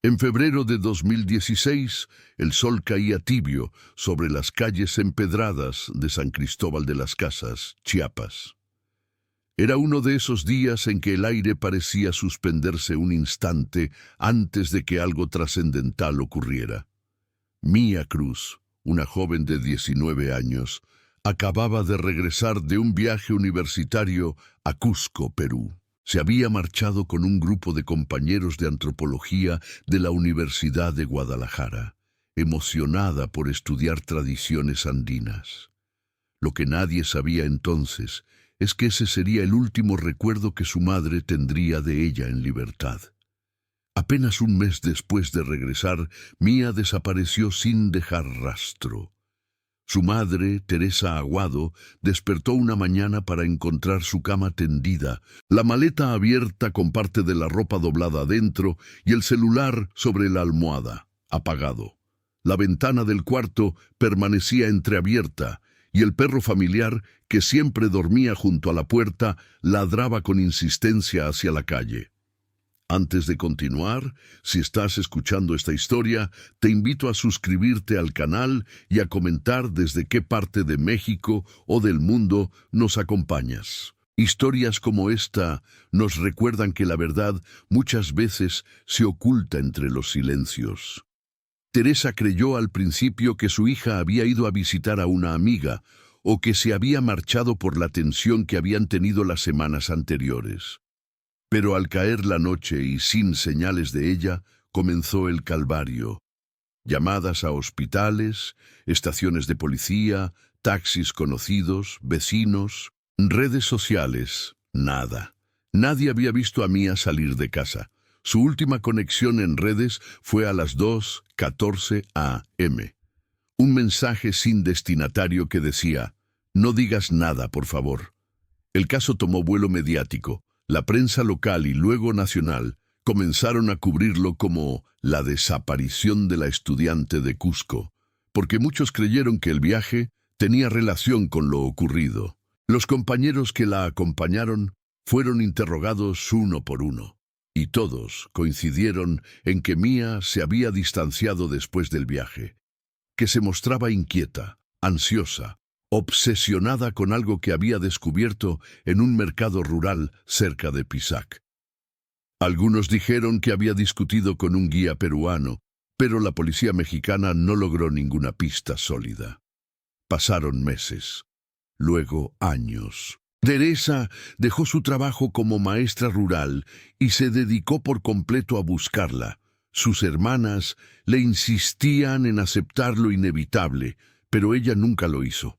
En febrero de 2016, el sol caía tibio sobre las calles empedradas de San Cristóbal de las Casas, Chiapas. Era uno de esos días en que el aire parecía suspenderse un instante antes de que algo trascendental ocurriera. Mía Cruz, una joven de 19 años, acababa de regresar de un viaje universitario a Cusco, Perú. Se había marchado con un grupo de compañeros de antropología de la Universidad de Guadalajara, emocionada por estudiar tradiciones andinas. Lo que nadie sabía entonces es que ese sería el último recuerdo que su madre tendría de ella en libertad. Apenas un mes después de regresar, Mía desapareció sin dejar rastro. Su madre, Teresa Aguado, despertó una mañana para encontrar su cama tendida, la maleta abierta con parte de la ropa doblada adentro y el celular sobre la almohada, apagado. La ventana del cuarto permanecía entreabierta y el perro familiar, que siempre dormía junto a la puerta, ladraba con insistencia hacia la calle. Antes de continuar, si estás escuchando esta historia, te invito a suscribirte al canal y a comentar desde qué parte de México o del mundo nos acompañas. Historias como esta nos recuerdan que la verdad muchas veces se oculta entre los silencios. Teresa creyó al principio que su hija había ido a visitar a una amiga o que se había marchado por la tensión que habían tenido las semanas anteriores. Pero al caer la noche y sin señales de ella, comenzó el calvario. Llamadas a hospitales, estaciones de policía, taxis conocidos, vecinos, redes sociales, nada. Nadie había visto a Mía salir de casa. Su última conexión en redes fue a las 2:14 a.m. Un mensaje sin destinatario que decía: «No digas nada, por favor». El caso tomó vuelo mediático. La prensa local y luego nacional comenzaron a cubrirlo como la desaparición de la estudiante de Cusco, porque muchos creyeron que el viaje tenía relación con lo ocurrido. Los compañeros que la acompañaron fueron interrogados uno por uno, y todos coincidieron en que Mía se había distanciado después del viaje, que se mostraba inquieta, ansiosa, obsesionada con algo que había descubierto en un mercado rural cerca de Pisac. Algunos dijeron que había discutido con un guía peruano, pero la policía mexicana no logró ninguna pista sólida. Pasaron meses, luego años. Teresa dejó su trabajo como maestra rural y se dedicó por completo a buscarla. Sus hermanas le insistían en aceptar lo inevitable, pero ella nunca lo hizo.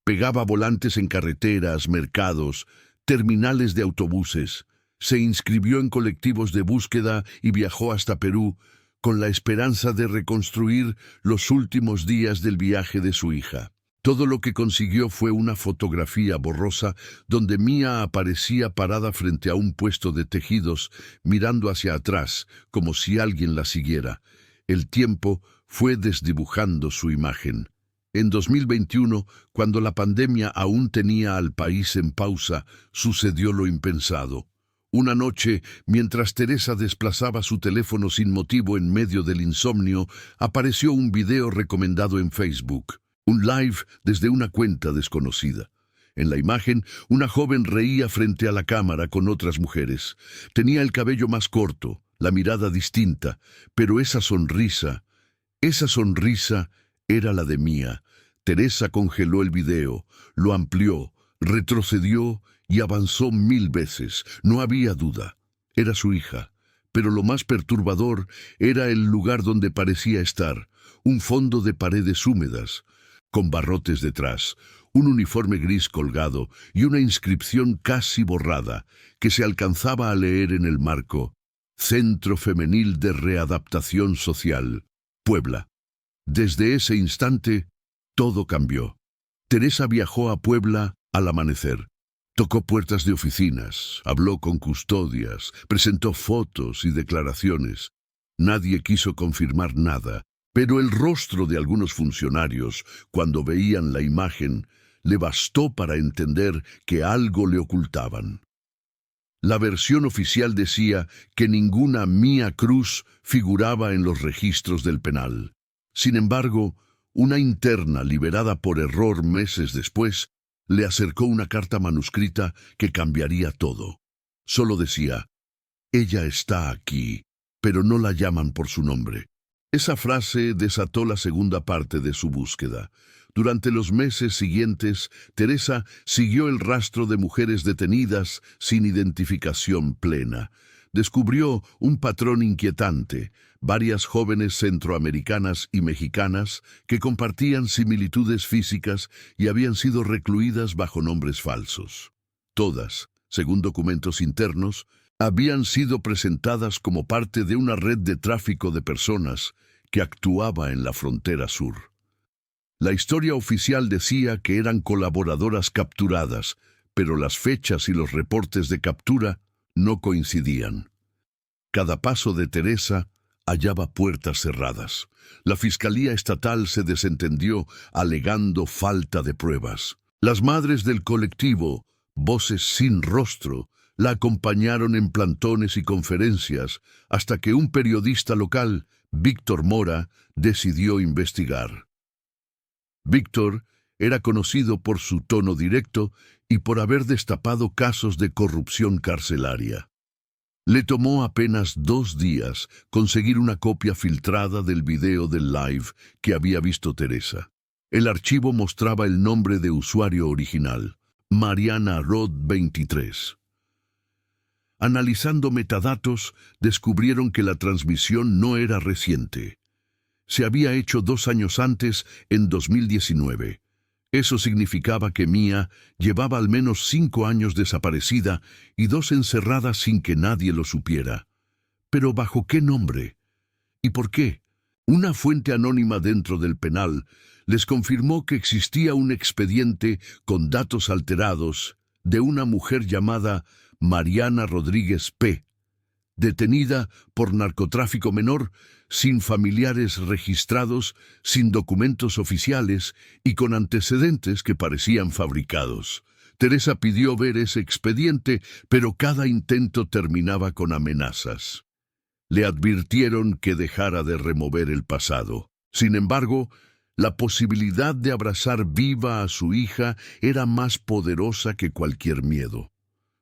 Pegaba volantes en carreteras, mercados, terminales de autobuses. Se inscribió en colectivos de búsqueda y viajó hasta Perú con la esperanza de reconstruir los últimos días del viaje de su hija. Todo lo que consiguió fue una fotografía borrosa donde Mía aparecía parada frente a un puesto de tejidos, mirando hacia atrás, como si alguien la siguiera. El tiempo fue desdibujando su imagen. En 2021, cuando la pandemia aún tenía al país en pausa, sucedió lo impensado. Una noche, mientras Teresa desplazaba su teléfono sin motivo en medio del insomnio, apareció un video recomendado en Facebook, un live desde una cuenta desconocida. En la imagen, una joven reía frente a la cámara con otras mujeres. Tenía el cabello más corto, la mirada distinta, pero esa sonrisa era la de Mía. Teresa congeló el video, lo amplió, retrocedió y avanzó 1000 veces. No había duda. Era su hija. Pero lo más perturbador era el lugar donde parecía estar. Un fondo de paredes húmedas, con barrotes detrás, un uniforme gris colgado y una inscripción casi borrada que se alcanzaba a leer en el marco: Centro Femenil de Readaptación Social, Puebla. Desde ese instante, todo cambió. Teresa viajó a Puebla al amanecer. Tocó puertas de oficinas, habló con custodias, presentó fotos y declaraciones. Nadie quiso confirmar nada, pero el rostro de algunos funcionarios, cuando veían la imagen, le bastó para entender que algo le ocultaban. La versión oficial decía que ninguna Mía Cruz figuraba en los registros del penal. Sin embargo, una interna liberada por error meses después le acercó una carta manuscrita que cambiaría todo. Solo decía: «Ella está aquí, pero no la llaman por su nombre». Esa frase desató la segunda parte de su búsqueda. Durante los meses siguientes, Teresa siguió el rastro de mujeres detenidas sin identificación plena. Descubrió un patrón inquietante: varias jóvenes centroamericanas y mexicanas que compartían similitudes físicas y habían sido recluidas bajo nombres falsos. Todas, según documentos internos, habían sido presentadas como parte de una red de tráfico de personas que actuaba en la frontera sur. La historia oficial decía que eran colaboradoras capturadas, pero las fechas y los reportes de captura no coincidían. Cada paso de Teresa hallaba puertas cerradas. La Fiscalía Estatal se desentendió alegando falta de pruebas. Las madres del colectivo, Voces Sin Rostro, la acompañaron en plantones y conferencias hasta que un periodista local, Víctor Mora, decidió investigar. Víctor era conocido por su tono directo y por haber destapado casos de corrupción carcelaria. Le tomó apenas 2 días conseguir una copia filtrada del video del live que había visto Teresa. El archivo mostraba el nombre de usuario original: Mariana Rod 23. Analizando metadatos, descubrieron que la transmisión no era reciente. Se había hecho 2 años antes, en 2019. Eso significaba que Mía llevaba al menos 5 años desaparecida y 2 encerrada sin que nadie lo supiera. ¿Pero bajo qué nombre? ¿Y por qué? Una fuente anónima dentro del penal les confirmó que existía un expediente con datos alterados de una mujer llamada Mariana Rodríguez P., detenida por narcotráfico menor, sin familiares registrados, sin documentos oficiales y con antecedentes que parecían fabricados. Teresa pidió ver ese expediente, pero cada intento terminaba con amenazas. Le advirtieron que dejara de remover el pasado. Sin embargo, la posibilidad de abrazar viva a su hija era más poderosa que cualquier miedo.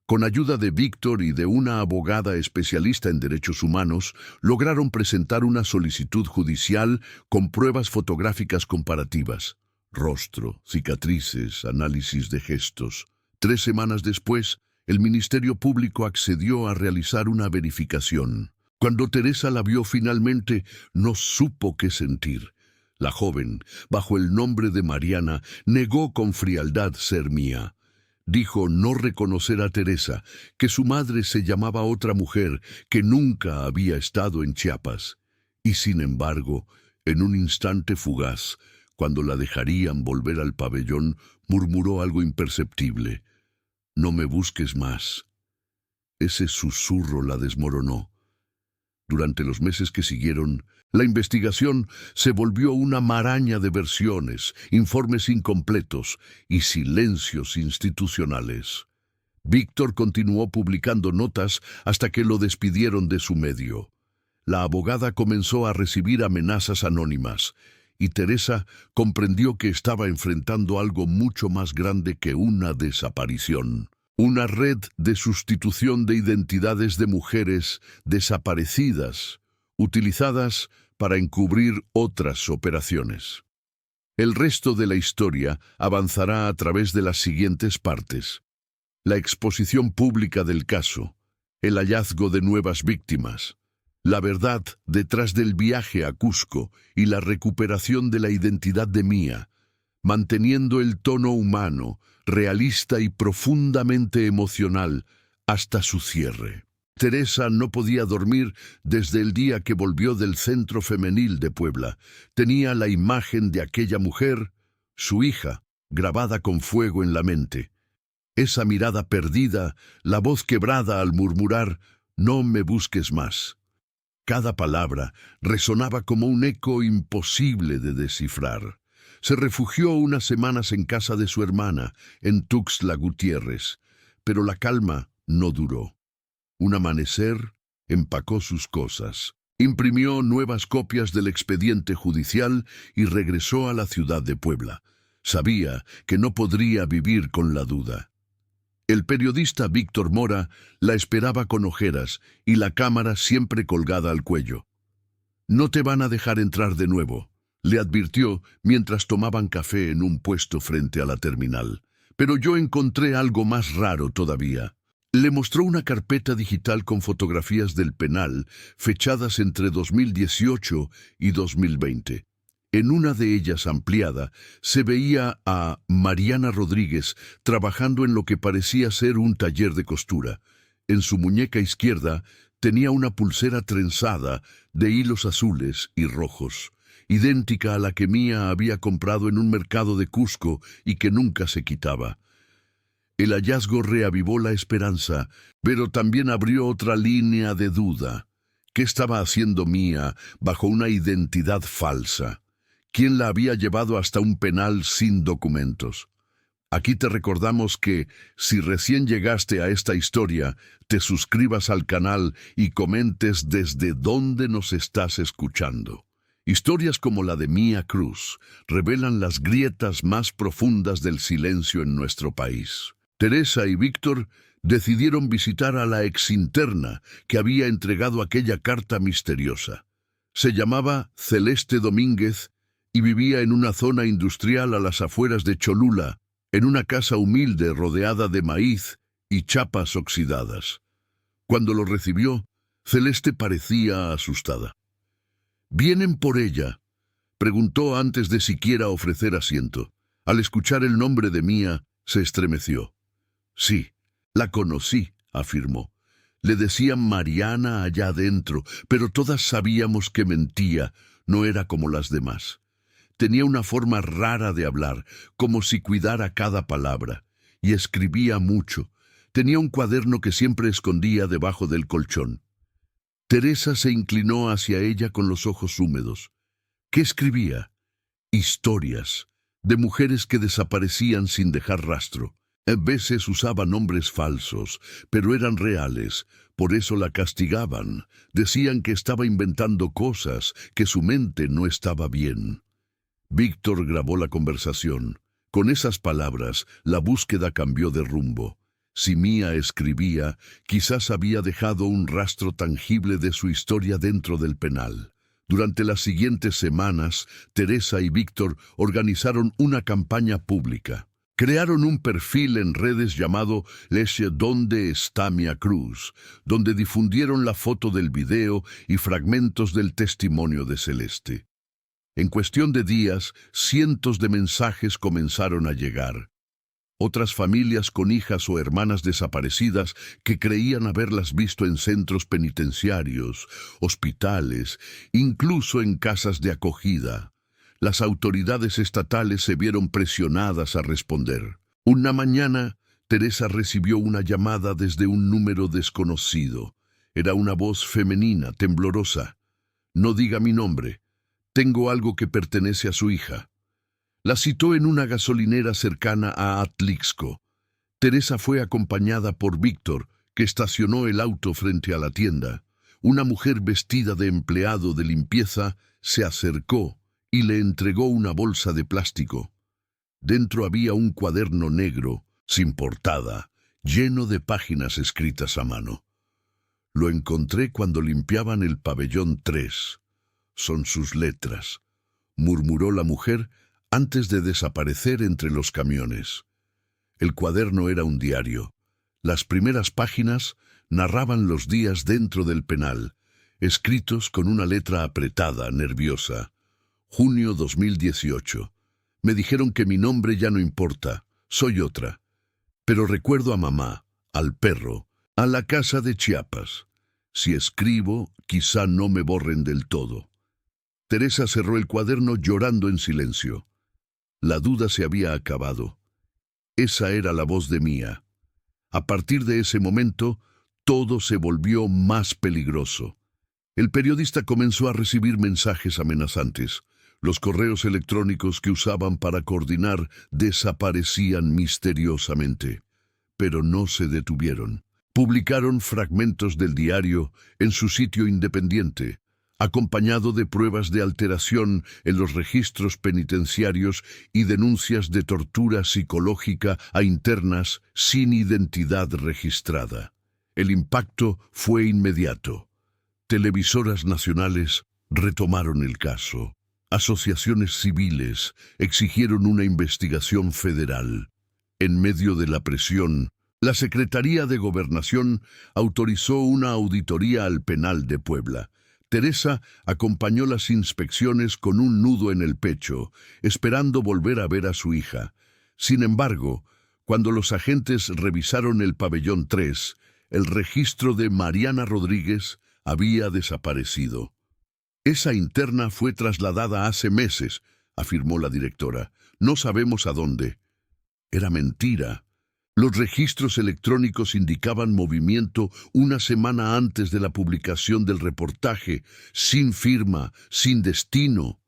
Con ayuda de Víctor y de una abogada especialista en derechos humanos, lograron presentar una solicitud judicial con pruebas fotográficas comparativas: rostro, cicatrices, análisis de gestos. 3 semanas después, el Ministerio Público accedió a realizar una verificación. Cuando Teresa la vio finalmente, no supo qué sentir. La joven, bajo el nombre de Mariana, negó con frialdad ser Mía. Dijo no reconocer a Teresa, que su madre se llamaba otra mujer que nunca había estado en Chiapas. Y sin embargo, en un instante fugaz, cuando la dejarían volver al pabellón, murmuró algo imperceptible: «No me busques más». Ese susurro la desmoronó. Durante los meses que siguieron, la investigación se volvió una maraña de versiones, informes incompletos y silencios institucionales. Víctor continuó publicando notas hasta que lo despidieron de su medio. La abogada comenzó a recibir amenazas anónimas, y Teresa comprendió que estaba enfrentando algo mucho más grande que una desaparición. Una red de sustitución de identidades de mujeres desaparecidas, utilizadas para encubrir otras operaciones. El resto de la historia avanzará a través de las siguientes partes: la exposición pública del caso, el hallazgo de nuevas víctimas, la verdad detrás del viaje a Cusco y la recuperación de la identidad de Mía, manteniendo el tono humano, realista y profundamente emocional hasta su cierre. Teresa no podía dormir desde el día que volvió del Centro Femenil de Puebla. Tenía la imagen de aquella mujer, su hija, grabada con fuego en la mente. Esa mirada perdida, la voz quebrada al murmurar: «No me busques más». Cada palabra resonaba como un eco imposible de descifrar. Se refugió unas semanas en casa de su hermana, en Tuxtla Gutiérrez, pero la calma no duró. Un amanecer, empacó sus cosas, imprimió nuevas copias del expediente judicial y regresó a la ciudad de Puebla. Sabía que no podría vivir con la duda. El periodista Víctor Mora la esperaba con ojeras y la cámara siempre colgada al cuello. «No te van a dejar entrar de nuevo», le advirtió mientras tomaban café en un puesto frente a la terminal. «Pero yo encontré algo más raro todavía». Le mostró una carpeta digital con fotografías del penal fechadas entre 2018 y 2020. En una de ellas, ampliada, se veía a Mariana Rodríguez trabajando en lo que parecía ser un taller de costura. En su muñeca izquierda tenía una pulsera trenzada de hilos azules y rojos, idéntica a la que Mía había comprado en un mercado de Cusco y que nunca se quitaba. El hallazgo reavivó la esperanza, pero también abrió otra línea de duda. ¿Qué estaba haciendo Mía bajo una identidad falsa? ¿Quién la había llevado hasta un penal sin documentos? Aquí te recordamos que, si recién llegaste a esta historia, te suscribas al canal y comentes desde dónde nos estás escuchando. Historias como la de Mía Cruz revelan las grietas más profundas del silencio en nuestro país. Teresa y Víctor decidieron visitar a la exinterna que había entregado aquella carta misteriosa. Se llamaba Celeste Domínguez y vivía en una zona industrial a las afueras de Cholula, en una casa humilde rodeada de maíz y chapas oxidadas. Cuando lo recibió, Celeste parecía asustada. «¿Vienen por ella?», preguntó antes de siquiera ofrecer asiento. Al escuchar el nombre de Mía, se estremeció. «Sí, la conocí», afirmó. «Le decían Mariana allá adentro, pero todas sabíamos que mentía, no era como las demás. Tenía una forma rara de hablar, como si cuidara cada palabra, y escribía mucho. Tenía un cuaderno que siempre escondía debajo del colchón». Teresa se inclinó hacia ella con los ojos húmedos. ¿Qué escribía? Historias, de mujeres que desaparecían sin dejar rastro. A veces usaba nombres falsos, pero eran reales, por eso la castigaban. Decían que estaba inventando cosas, que su mente no estaba bien. Víctor grabó la conversación. Con esas palabras, la búsqueda cambió de rumbo. Si Mía escribía, quizás había dejado un rastro tangible de su historia dentro del penal. Durante las siguientes semanas, Teresa y Víctor organizaron una campaña pública. Crearon un perfil en redes llamado Leche ¿Dónde está Mía Cruz?, donde difundieron la foto del video y fragmentos del testimonio de Celeste. En cuestión de días, cientos de mensajes comenzaron a llegar. Otras familias con hijas o hermanas desaparecidas que creían haberlas visto en centros penitenciarios, hospitales, incluso en casas de acogida. Las autoridades estatales se vieron presionadas a responder. Una mañana, Teresa recibió una llamada desde un número desconocido. Era una voz femenina, temblorosa. «No diga mi nombre. Tengo algo que pertenece a su hija». La citó en una gasolinera cercana a Atlixco. Teresa fue acompañada por Víctor, que estacionó el auto frente a la tienda. Una mujer vestida de empleado de limpieza se acercó y le entregó una bolsa de plástico. Dentro había un cuaderno negro, sin portada, lleno de páginas escritas a mano. «Lo encontré cuando limpiaban el pabellón 3. Son sus letras», murmuró la mujer antes de desaparecer entre los camiones. El cuaderno era un diario. Las primeras páginas narraban los días dentro del penal, escritos con una letra apretada, nerviosa. Junio 2018. Me dijeron que mi nombre ya no importa, soy otra. Pero recuerdo a mamá, al perro, a la casa de Chiapas. Si escribo, quizá no me borren del todo. Teresa cerró el cuaderno llorando en silencio. La duda se había acabado. Esa era la voz de Mía. A partir de ese momento, todo se volvió más peligroso. El periodista comenzó a recibir mensajes amenazantes. Los correos electrónicos que usaban para coordinar desaparecían misteriosamente. Pero no se detuvieron. Publicaron fragmentos del diario en su sitio independiente, acompañado de pruebas de alteración en los registros penitenciarios y denuncias de tortura psicológica a internas sin identidad registrada. El impacto fue inmediato. Televisoras nacionales retomaron el caso. Asociaciones civiles exigieron una investigación federal. En medio de la presión, la Secretaría de Gobernación autorizó una auditoría al penal de Puebla. Teresa acompañó las inspecciones con un nudo en el pecho, esperando volver a ver a su hija. Sin embargo, cuando los agentes revisaron el pabellón 3, el registro de Mariana Rodríguez había desaparecido. Esa interna fue trasladada hace meses, afirmó la directora. No sabemos a dónde. Era mentira. Los registros electrónicos indicaban movimiento una semana antes de la publicación del reportaje, sin firma, sin destino.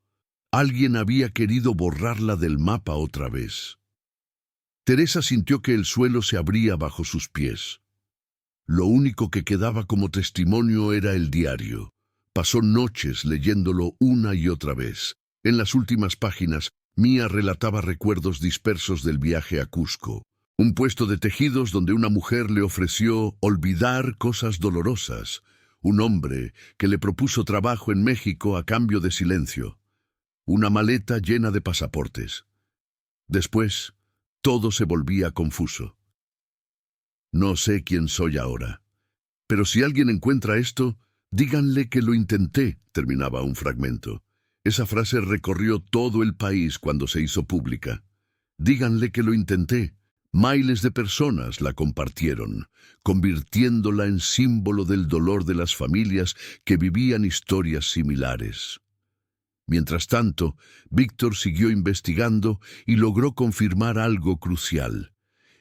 Alguien había querido borrarla del mapa otra vez. Teresa sintió que el suelo se abría bajo sus pies. Lo único que quedaba como testimonio era el diario. Pasó noches leyéndolo una y otra vez. En las últimas páginas, Mía relataba recuerdos dispersos del viaje a Cusco. Un puesto de tejidos donde una mujer le ofreció olvidar cosas dolorosas. Un hombre que le propuso trabajo en México a cambio de silencio. Una maleta llena de pasaportes. Después, todo se volvía confuso. No sé quién soy ahora. Pero si alguien encuentra esto, díganle que lo intenté, terminaba un fragmento. Esa frase recorrió todo el país cuando se hizo pública. Díganle que lo intenté. Miles de personas la compartieron, convirtiéndola en símbolo del dolor de las familias que vivían historias similares. Mientras tanto, Víctor siguió investigando y logró confirmar algo crucial.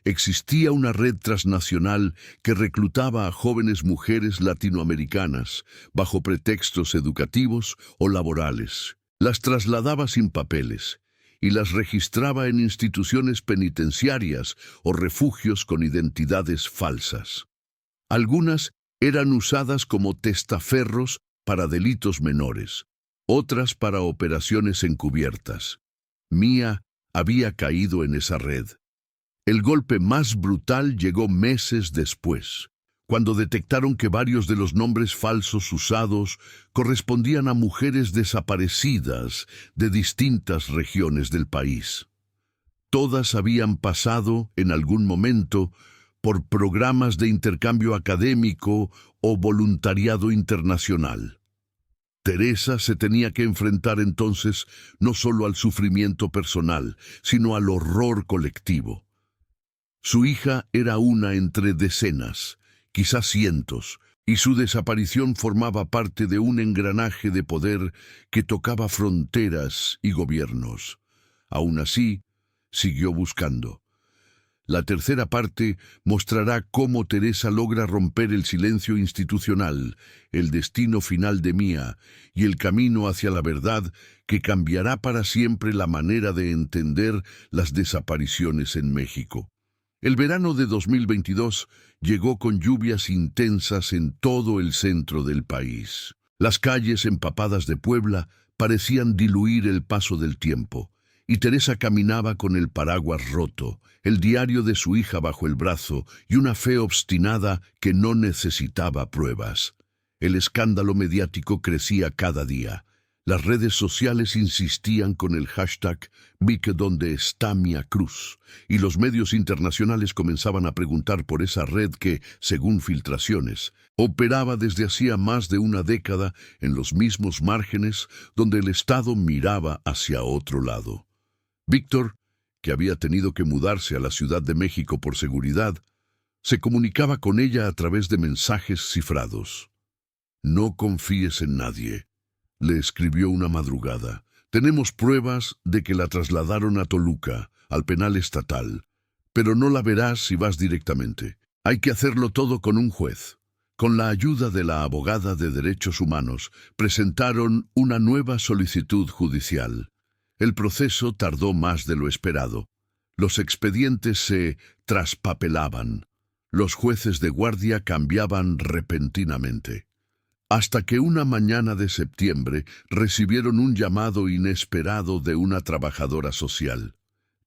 Existía una red transnacional que reclutaba a jóvenes mujeres latinoamericanas bajo pretextos educativos o laborales. Las trasladaba sin papeles y las registraba en instituciones penitenciarias o refugios con identidades falsas. Algunas eran usadas como testaferros para delitos menores, otras para operaciones encubiertas. Mía había caído en esa red. El golpe más brutal llegó meses después, cuando detectaron que varios de los nombres falsos usados correspondían a mujeres desaparecidas de distintas regiones del país. Todas habían pasado, en algún momento, por programas de intercambio académico o voluntariado internacional. Teresa se tenía que enfrentar entonces no solo al sufrimiento personal, sino al horror colectivo. Su hija era una entre decenas, quizás cientos, y su desaparición formaba parte de un engranaje de poder que tocaba fronteras y gobiernos. Aún así, siguió buscando. La tercera parte mostrará cómo Teresa logra romper el silencio institucional, el destino final de Mía y el camino hacia la verdad que cambiará para siempre la manera de entender las desapariciones en México. El verano de 2022 llegó con lluvias intensas en todo el centro del país. Las calles empapadas de Puebla parecían diluir el paso del tiempo, y Teresa caminaba con el paraguas roto, el diario de su hija bajo el brazo y una fe obstinada que no necesitaba pruebas. El escándalo mediático crecía cada día. Las redes sociales insistían con el hashtag «Vi que donde está Mía Cruz», y los medios internacionales comenzaban a preguntar por esa red que, según filtraciones, operaba desde hacía más de una década en los mismos márgenes donde el Estado miraba hacia otro lado. Víctor, que había tenido que mudarse a la Ciudad de México por seguridad, se comunicaba con ella a través de mensajes cifrados. «No confíes en nadie», le escribió una madrugada. «Tenemos pruebas de que la trasladaron a Toluca, al penal estatal, pero no la verás si vas directamente. Hay que hacerlo todo con un juez». Con la ayuda de la abogada de Derechos Humanos, presentaron una nueva solicitud judicial. El proceso tardó más de lo esperado. Los expedientes se traspapelaban. Los jueces de guardia cambiaban repentinamente. Hasta que una mañana de septiembre recibieron un llamado inesperado de una trabajadora social.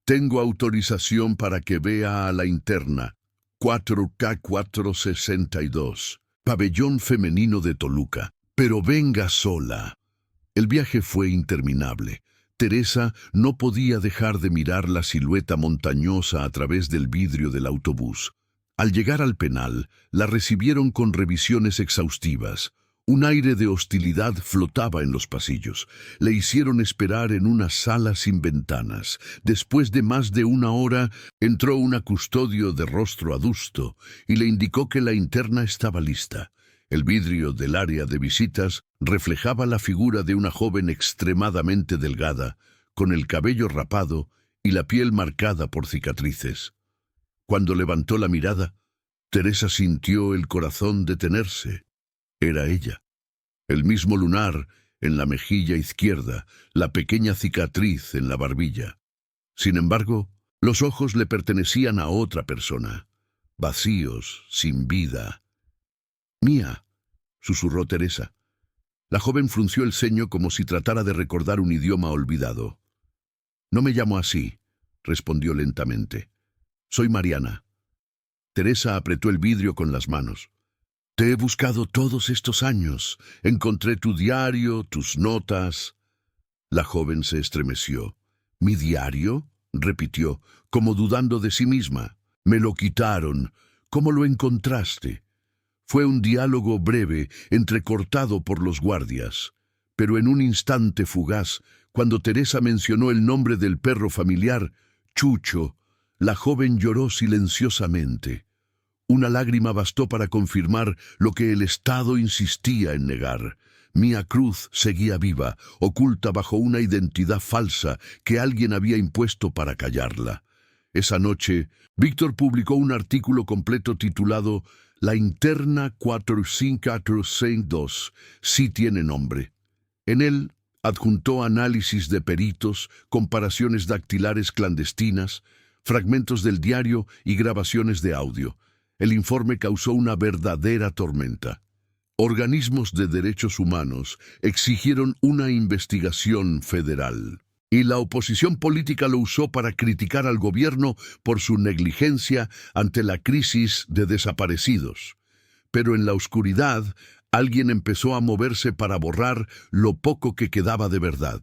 Tengo autorización para que vea a la interna 4K462, pabellón femenino de Toluca, pero venga sola. El viaje fue interminable. Teresa no podía dejar de mirar la silueta montañosa a través del vidrio del autobús. Al llegar al penal, la recibieron con revisiones exhaustivas. Un aire de hostilidad flotaba en los pasillos. Le hicieron esperar en una sala sin ventanas. Después de más de una hora, entró una custodio de rostro adusto y le indicó que la interna estaba lista. El vidrio del área de visitas reflejaba la figura de una joven extremadamente delgada, con el cabello rapado y la piel marcada por cicatrices. Cuando levantó la mirada, Teresa sintió el corazón detenerse. Era ella. El mismo lunar en la mejilla izquierda, la pequeña cicatriz en la barbilla. Sin embargo, los ojos le pertenecían a otra persona, vacíos, sin vida. «Mía», susurró Teresa. La joven frunció el ceño como si tratara de recordar un idioma olvidado. «No me llamo así», respondió lentamente. «Soy Mariana». Teresa apretó el vidrio con las manos. «Te he buscado todos estos años. Encontré tu diario, tus notas». La joven se estremeció. «¿Mi diario?», repitió, como dudando de sí misma. «Me lo quitaron. ¿Cómo lo encontraste?». Fue un diálogo breve, entrecortado por los guardias. Pero en un instante fugaz, cuando Teresa mencionó el nombre del perro familiar, Chucho, la joven lloró silenciosamente. Una lágrima bastó para confirmar lo que el Estado insistía en negar. Mía Cruz seguía viva, oculta bajo una identidad falsa que alguien había impuesto para callarla. Esa noche, Víctor publicó un artículo completo titulado «La interna 45462 sí tiene nombre». En él adjuntó análisis de peritos, comparaciones dactilares clandestinas, fragmentos del diario y grabaciones de audio. El informe causó una verdadera tormenta. Organismos de derechos humanos exigieron una investigación federal. Y la oposición política lo usó para criticar al gobierno por su negligencia ante la crisis de desaparecidos. Pero en la oscuridad, alguien empezó a moverse para borrar lo poco que quedaba de verdad.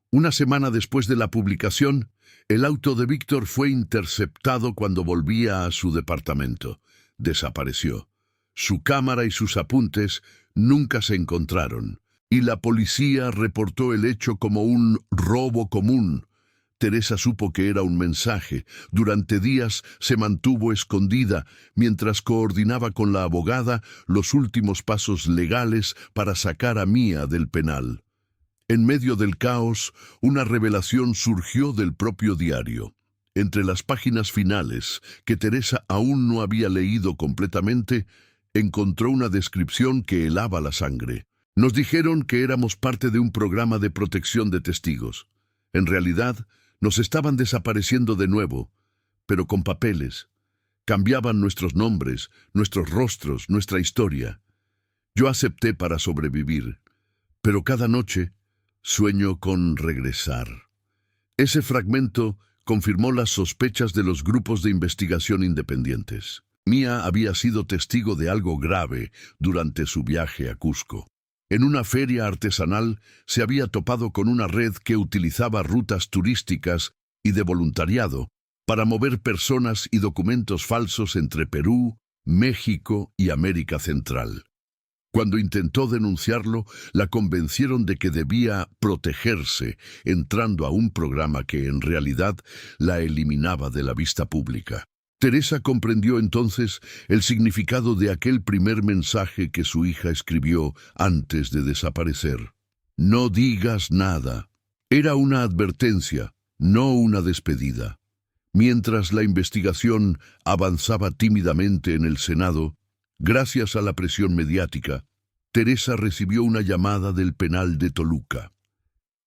Una semana después de la publicación, el auto de Víctor fue interceptado cuando volvía a su departamento. Desapareció. Su cámara y sus apuntes nunca se encontraron. Y la policía reportó el hecho como un robo común. Teresa supo que era un mensaje. Durante días se mantuvo escondida mientras coordinaba con la abogada los últimos pasos legales para sacar a Mía del penal. En medio del caos, una revelación surgió del propio diario. Entre las páginas finales, que Teresa aún no había leído completamente, encontró una descripción que helaba la sangre. Nos dijeron que éramos parte de un programa de protección de testigos. En realidad, nos estaban desapareciendo de nuevo, pero con papeles. Cambiaban nuestros nombres, nuestros rostros, nuestra historia. Yo acepté para sobrevivir, pero cada noche sueño con regresar. Ese fragmento confirmó las sospechas de los grupos de investigación independientes. Mía había sido testigo de algo grave durante su viaje a Cusco. En una feria artesanal se había topado con una red que utilizaba rutas turísticas y de voluntariado para mover personas y documentos falsos entre Perú, México y América Central. Cuando intentó denunciarlo, la convencieron de que debía protegerse, entrando a un programa que en realidad la eliminaba de la vista pública. Teresa comprendió entonces el significado de aquel primer mensaje que su hija escribió antes de desaparecer. «No digas nada». Era una advertencia, no una despedida. Mientras la investigación avanzaba tímidamente en el Senado, gracias a la presión mediática, Teresa recibió una llamada del penal de Toluca.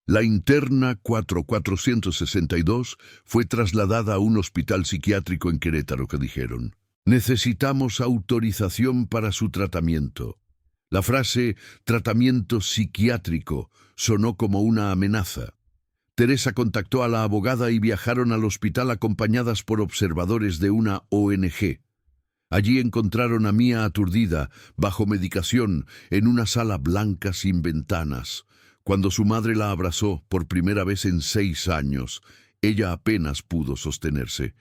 La interna 4462 fue trasladada a un hospital psiquiátrico en Querétaro, que dijeron. Necesitamos autorización para su tratamiento. La frase tratamiento psiquiátrico sonó como una amenaza. Teresa contactó a la abogada y viajaron al hospital acompañadas por observadores de una ONG. Allí encontraron a Mía aturdida, bajo medicación, en una sala blanca sin ventanas. Cuando su madre la abrazó por primera vez en 6 años, ella apenas pudo sostenerse.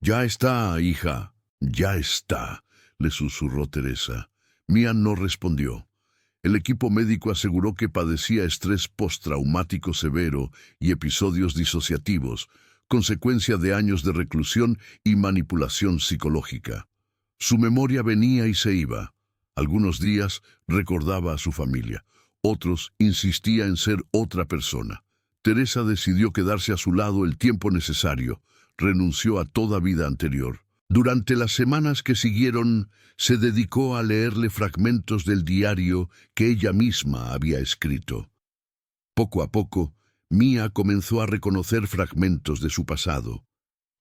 «Ya está, hija, ya está», le susurró Teresa. Mía no respondió. El equipo médico aseguró que padecía estrés postraumático severo y episodios disociativos, consecuencia de años de reclusión y manipulación psicológica. Su memoria venía y se iba. Algunos días recordaba a su familia, otros insistía en ser otra persona. Teresa decidió quedarse a su lado el tiempo necesario, renunció a toda vida anterior. Durante las semanas que siguieron, se dedicó a leerle fragmentos del diario que ella misma había escrito. Poco a poco, Mía comenzó a reconocer fragmentos de su pasado.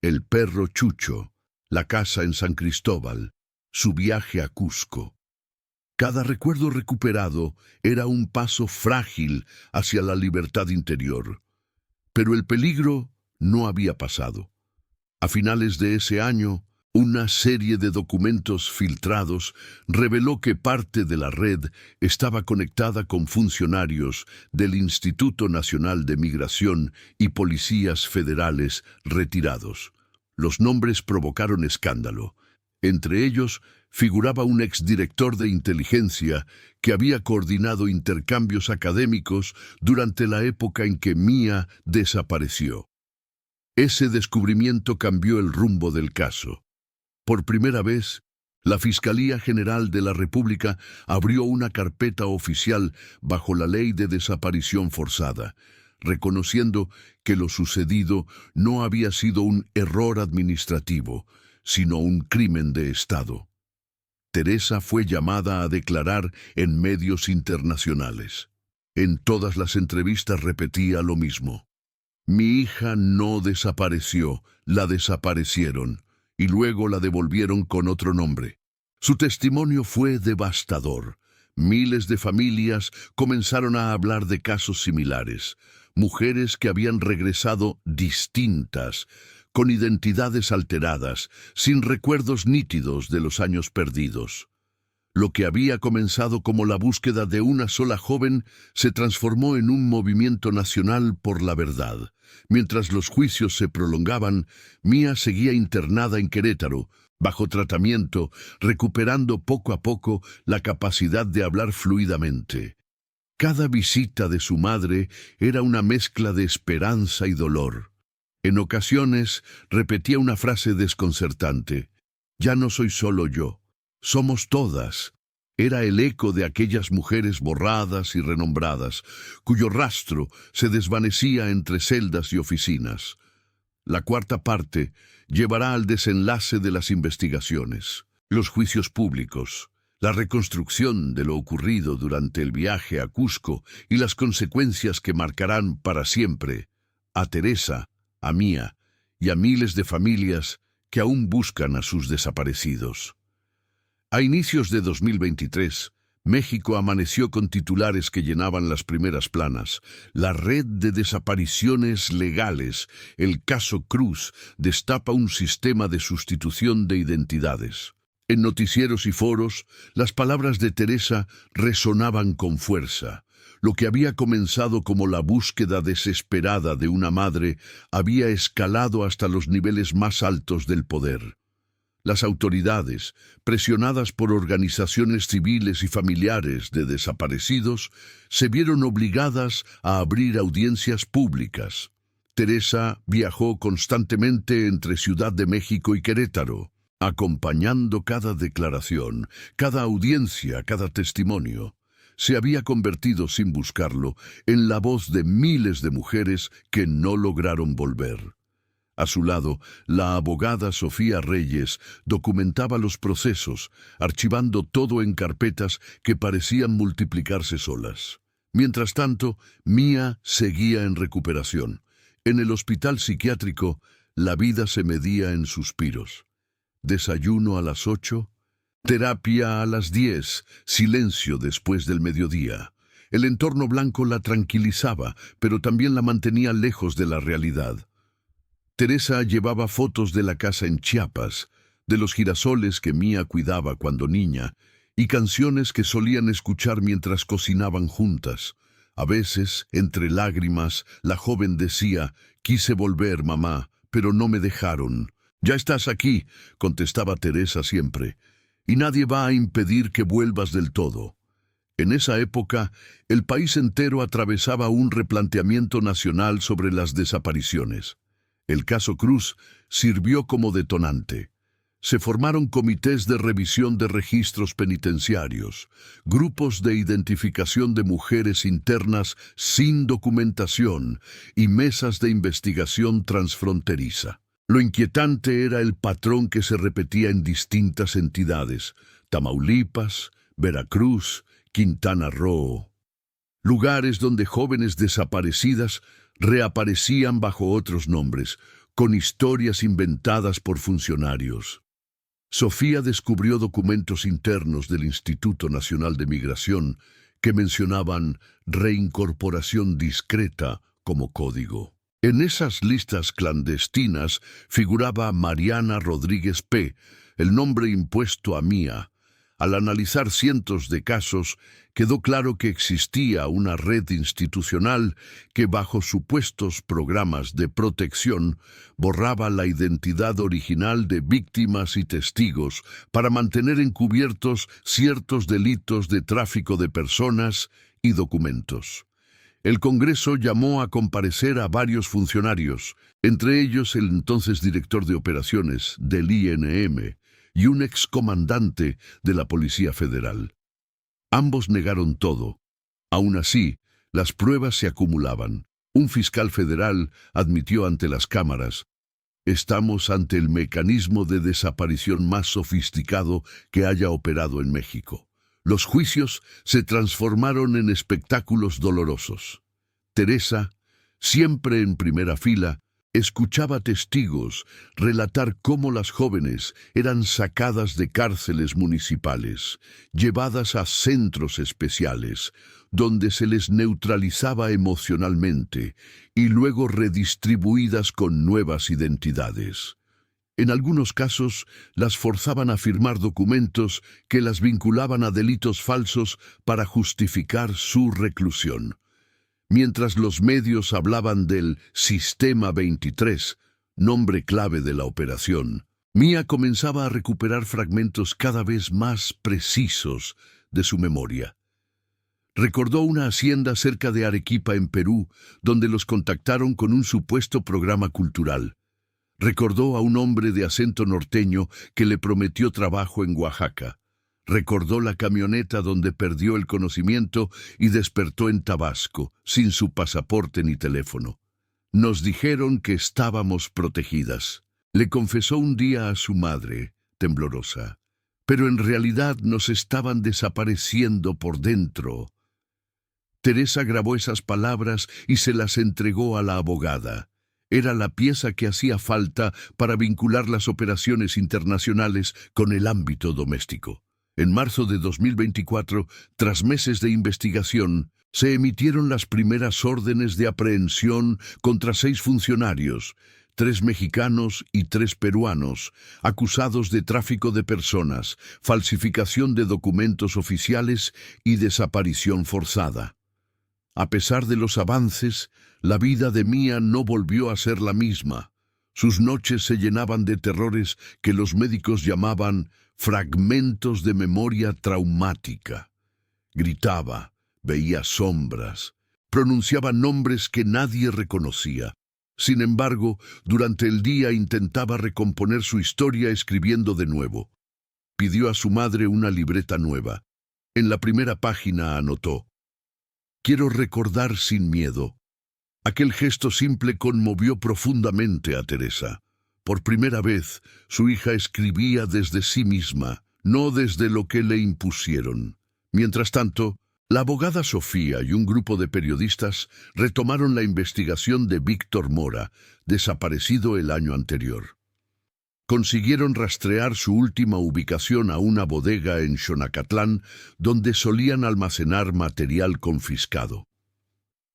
El perro Chucho, la casa en San Cristóbal, su viaje a Cusco. Cada recuerdo recuperado era un paso frágil hacia la libertad interior. Pero el peligro no había pasado. A finales de ese año, una serie de documentos filtrados reveló que parte de la red estaba conectada con funcionarios del Instituto Nacional de Migración y policías federales retirados. Los nombres provocaron escándalo. Entre ellos figuraba un exdirector de inteligencia que había coordinado intercambios académicos durante la época en que Mía desapareció. Ese descubrimiento cambió el rumbo del caso. Por primera vez, la Fiscalía General de la República abrió una carpeta oficial bajo la Ley de Desaparición Forzada, reconociendo que lo sucedido no había sido un error administrativo, sino un crimen de Estado. Teresa fue llamada a declarar en medios internacionales. En todas las entrevistas repetía lo mismo. «Mi hija no desapareció, la desaparecieron, y luego la devolvieron con otro nombre». Su testimonio fue devastador. Miles de familias comenzaron a hablar de casos similares. Mujeres que habían regresado distintas, con identidades alteradas, sin recuerdos nítidos de los años perdidos. Lo que había comenzado como la búsqueda de una sola joven se transformó en un movimiento nacional por la verdad. Mientras los juicios se prolongaban, Mía seguía internada en Querétaro, bajo tratamiento, recuperando poco a poco la capacidad de hablar fluidamente. Cada visita de su madre era una mezcla de esperanza y dolor. En ocasiones repetía una frase desconcertante: «Ya no soy solo yo, somos todas». Era el eco de aquellas mujeres borradas y renombradas, cuyo rastro se desvanecía entre celdas y oficinas. La cuarta parte llevará al desenlace de las investigaciones, los juicios públicos, la reconstrucción de lo ocurrido durante el viaje a Cusco y las consecuencias que marcarán para siempre a Teresa, a Mía y a miles de familias que aún buscan a sus desaparecidos. A inicios de 2023, México amaneció con titulares que llenaban las primeras planas. La red de desapariciones legales, el caso Cruz, destapa un sistema de sustitución de identidades. En noticieros y foros, las palabras de Teresa resonaban con fuerza. Lo que había comenzado como la búsqueda desesperada de una madre había escalado hasta los niveles más altos del poder. Las autoridades, presionadas por organizaciones civiles y familiares de desaparecidos, se vieron obligadas a abrir audiencias públicas. Teresa viajó constantemente entre Ciudad de México y Querétaro, acompañando cada declaración, cada audiencia, cada testimonio. Se había convertido, sin buscarlo, en la voz de miles de mujeres que no lograron volver. A su lado, la abogada Sofía Reyes documentaba los procesos, archivando todo en carpetas que parecían multiplicarse solas. Mientras tanto, Mía seguía en recuperación. En el hospital psiquiátrico, la vida se medía en suspiros. desayuno a las 8, terapia a las 10, silencio después del mediodía. El entorno blanco la tranquilizaba, pero también la mantenía lejos de la realidad. Teresa llevaba fotos de la casa en Chiapas, de los girasoles que Mía cuidaba cuando niña, y canciones que solían escuchar mientras cocinaban juntas. A veces, entre lágrimas, la joven decía: «Quise volver, mamá, pero no me dejaron». «Ya estás aquí», contestaba Teresa siempre, «y nadie va a impedir que vuelvas del todo». En esa época, el país entero atravesaba un replanteamiento nacional sobre las desapariciones. El caso Cruz sirvió como detonante. Se formaron comités de revisión de registros penitenciarios, grupos de identificación de mujeres internas sin documentación y mesas de investigación transfronteriza. Lo inquietante era el patrón que se repetía en distintas entidades: Tamaulipas, Veracruz, Quintana Roo. Lugares donde jóvenes desaparecidas reaparecían bajo otros nombres, con historias inventadas por funcionarios. Sofía descubrió documentos internos del Instituto Nacional de Migración que mencionaban reincorporación discreta como código. En esas listas clandestinas figuraba Mariana Rodríguez P., el nombre impuesto a Mía. Al analizar cientos de casos, quedó claro que existía una red institucional que, bajo supuestos programas de protección, borraba la identidad original de víctimas y testigos para mantener encubiertos ciertos delitos de tráfico de personas y documentos. El Congreso llamó a comparecer a varios funcionarios, entre ellos el entonces director de operaciones del INM, y un excomandante de la Policía Federal. Ambos negaron todo. Aún así, las pruebas se acumulaban. Un fiscal federal admitió ante las cámaras: «Estamos ante el mecanismo de desaparición más sofisticado que haya operado en México». Los juicios se transformaron en espectáculos dolorosos. Teresa, siempre en primera fila, escuchaba testigos relatar cómo las jóvenes eran sacadas de cárceles municipales, llevadas a centros especiales, donde se les neutralizaba emocionalmente y luego redistribuidas con nuevas identidades. En algunos casos, las forzaban a firmar documentos que las vinculaban a delitos falsos para justificar su reclusión. Mientras los medios hablaban del Sistema 23, nombre clave de la operación, Mía comenzaba a recuperar fragmentos cada vez más precisos de su memoria. Recordó una hacienda cerca de Arequipa, en Perú, donde los contactaron con un supuesto programa cultural. Recordó a un hombre de acento norteño que le prometió trabajo en Oaxaca. Recordó la camioneta donde perdió el conocimiento y despertó en Tabasco, sin su pasaporte ni teléfono. «Nos dijeron que estábamos protegidas», le confesó un día a su madre, temblorosa. «Pero en realidad nos estaban desapareciendo por dentro». Teresa grabó esas palabras y se las entregó a la abogada. Era la pieza que hacía falta para vincular las operaciones internacionales con el ámbito doméstico. En marzo de 2024, tras meses de investigación, se emitieron las primeras órdenes de aprehensión contra 6 funcionarios, 3 mexicanos y 3 peruanos, acusados de tráfico de personas, falsificación de documentos oficiales y desaparición forzada. A pesar de los avances, la vida de Mía no volvió a ser la misma. Sus noches se llenaban de terrores que los médicos llamaban fragmentos de memoria traumática. Gritaba, veía sombras, pronunciaba nombres que nadie reconocía. Sin embargo, durante el día intentaba recomponer su historia escribiendo de nuevo. Pidió a su madre una libreta nueva. En la primera página anotó: «Quiero recordar sin miedo». Aquel gesto simple conmovió profundamente a Teresa. Por primera vez, su hija escribía desde sí misma, no desde lo que le impusieron. Mientras tanto, la abogada Sofía y un grupo de periodistas retomaron la investigación de Víctor Mora, desaparecido el año anterior. Consiguieron rastrear su última ubicación a una bodega en Xonacatlán, donde solían almacenar material confiscado.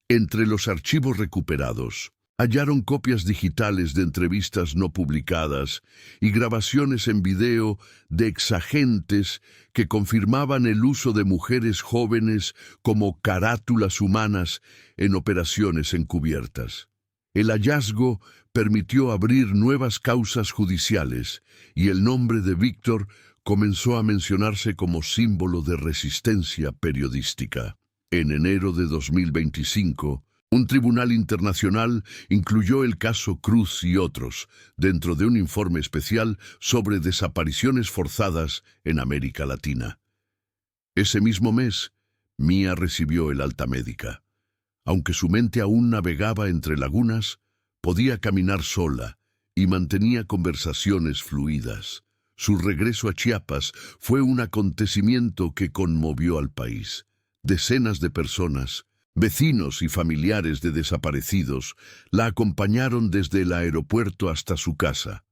Entre los archivos recuperados, hallaron copias digitales de entrevistas no publicadas y grabaciones en video de exagentes que confirmaban el uso de mujeres jóvenes como carátulas humanas en operaciones encubiertas. El hallazgo permitió abrir nuevas causas judiciales y el nombre de Víctor comenzó a mencionarse como símbolo de resistencia periodística. En enero de 2025, un tribunal internacional incluyó el caso Cruz y otros dentro de un informe especial sobre desapariciones forzadas en América Latina. Ese mismo mes, Mía recibió el alta médica. Aunque su mente aún navegaba entre lagunas, podía caminar sola y mantenía conversaciones fluidas. Su regreso a Chiapas fue un acontecimiento que conmovió al país. Decenas de personas, vecinos y familiares de desaparecidos, la acompañaron desde el aeropuerto hasta su casa.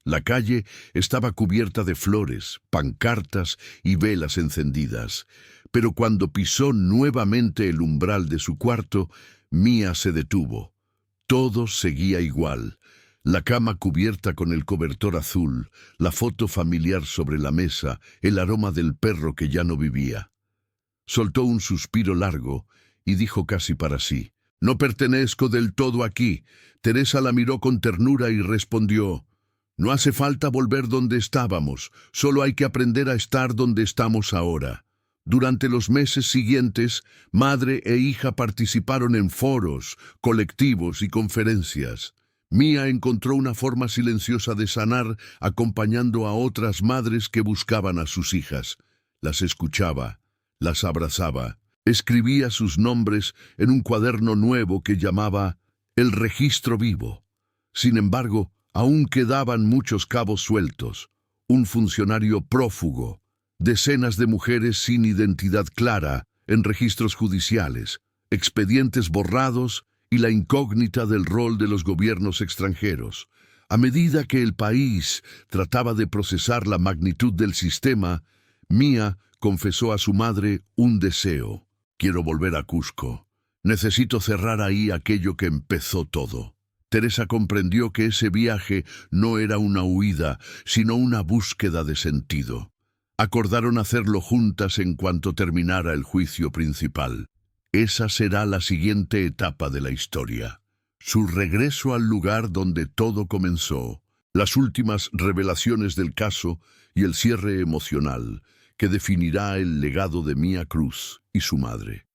La calle estaba cubierta de flores, pancartas y velas encendidas, pero cuando pisó nuevamente el umbral de su cuarto, Mía se detuvo. Todo seguía igual. La cama cubierta con el cobertor azul, la foto familiar sobre la mesa, el aroma del perro que ya no vivía. Soltó un suspiro largo y dijo casi para sí: «No pertenezco del todo aquí». Teresa la miró con ternura y respondió: «No hace falta volver donde estábamos, solo hay que aprender a estar donde estamos ahora». Durante los meses siguientes, madre e hija participaron en foros, colectivos y conferencias. Mía encontró una forma silenciosa de sanar acompañando a otras madres que buscaban a sus hijas. Las escuchaba, las abrazaba, escribía sus nombres en un cuaderno nuevo que llamaba El Registro Vivo. Sin embargo, aún quedaban muchos cabos sueltos. Un funcionario prófugo, decenas de mujeres sin identidad clara en registros judiciales, expedientes borrados y la incógnita del rol de los gobiernos extranjeros. A medida que el país trataba de procesar la magnitud del sistema, Mía confesó a su madre un deseo: «Quiero volver a Cusco. Necesito cerrar ahí aquello que empezó todo». Teresa comprendió que ese viaje no era una huida, sino una búsqueda de sentido. Acordaron hacerlo juntas en cuanto terminara el juicio principal. Esa será la siguiente etapa de la historia. Su regreso al lugar donde todo comenzó, las últimas revelaciones del caso y el cierre emocional que definirá el legado de Mía Cruz y su madre.